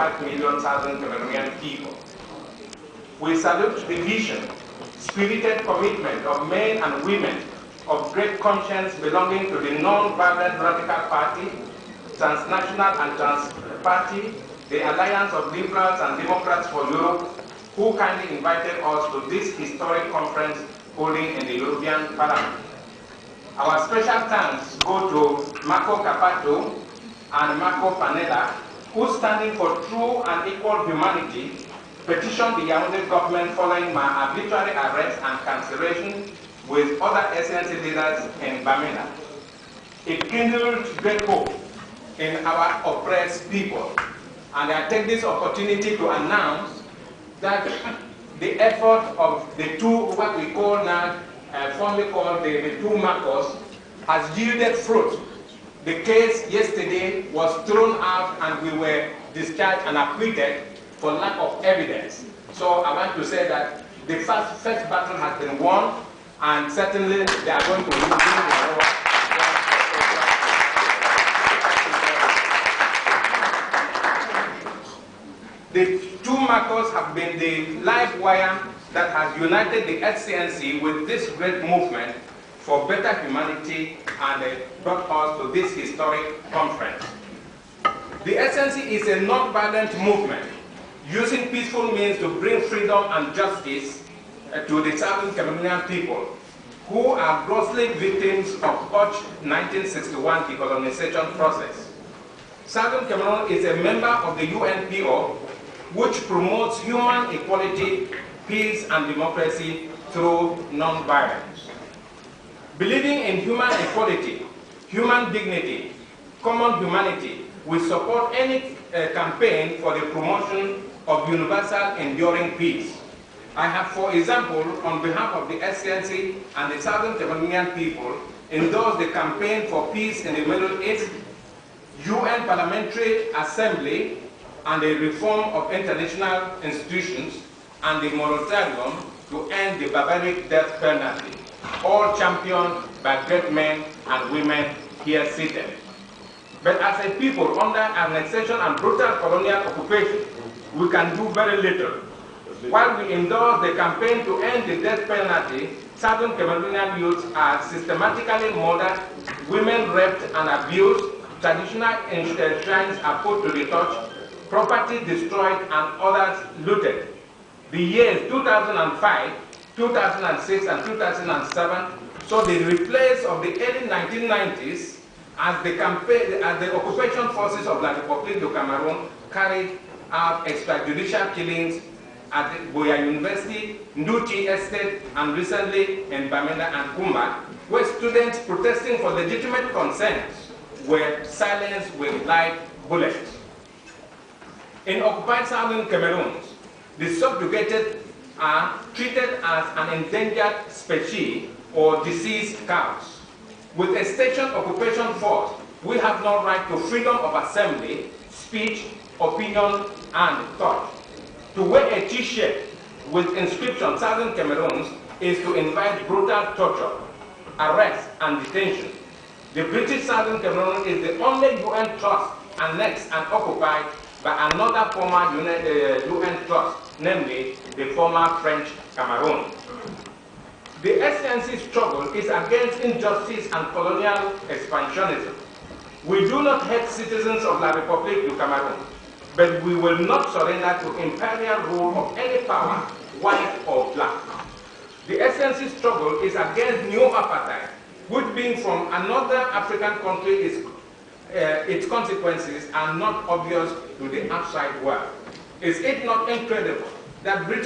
5 million Southern Cameroonian people. We salute the vision, spirited commitment of men and women of great conscience belonging to the non-violent radical party, transnational and trans-party, the Alliance of Liberals and Democrats for Europe, who kindly invited us to this historic conference holding in the European Parliament. Our special thanks go to Marco Capato and Marco Panella, who, standing for true and equal humanity, petitioned the Yaoundé government following my arbitrary arrest and cancellation with other SNC leaders in Bamenda. It kindled great hope in our oppressed people, and I take this opportunity to announce that the effort of the two, what we call now, formerly called the two Marcos, has yielded fruit. The case yesterday was thrown out and we were discharged and acquitted for lack of evidence. So I want to say that the first battle has been won, and certainly they are going to win the war. The two Marcos have been the live wire that has united the SCNC with this great movement for better humanity, and brought us to this historic conference. The SNC is a non-violent movement using peaceful means to bring freedom and justice to the Southern Cameroonian people, who are grossly victims of botched 1961 decolonization process. Southern Cameroon is a member of the UNPO, which promotes human equality, peace, and democracy through non-violence. Believing in human equality, human dignity, common humanity, we support any campaign for the promotion of universal enduring peace. I have, for example, on behalf of the SCNC and the Southern Cameroonian people, endorsed the campaign for peace in the Middle East, UN Parliamentary Assembly, and the reform of international institutions, and the moratorium to end the barbaric death penalty, all championed by great men and women here seated. But as a people under annexation and brutal colonial occupation, we can do very little. While we endorse the campaign to end the death penalty, Southern Cameroonian youths are systematically murdered, women raped and abused, traditional shrines are put to the torch, property destroyed and others looted. The years 2005, 2006 and 2007 saw the replace of the early 1990s as the occupation forces of La République du Cameroun carried out extrajudicial killings at Boya University, Nduchi Estate, and recently in Bamenda and Kumba, where students protesting for legitimate concerns were silenced with live bullets. In occupied Southern Cameroons, the subjugated are treated as an endangered specie or diseased cows. With a station occupation force, we have no right to freedom of assembly, speech, opinion, and thought. To wear a t-shirt with inscription Southern Cameroons is to invite brutal torture, arrest, and detention. The British Southern Cameroon is the only UN trust annexed and occupied by another former UN trust, namely the former French Cameroun. The SNC struggle is against injustice and colonial expansionism. We do not hate citizens of La République du Cameroun, but we will not surrender to imperial rule of any power, white or black. The SNC struggle is against new apartheid, which being from another African country its consequences are not obvious to the outside world. Is it not incredible that British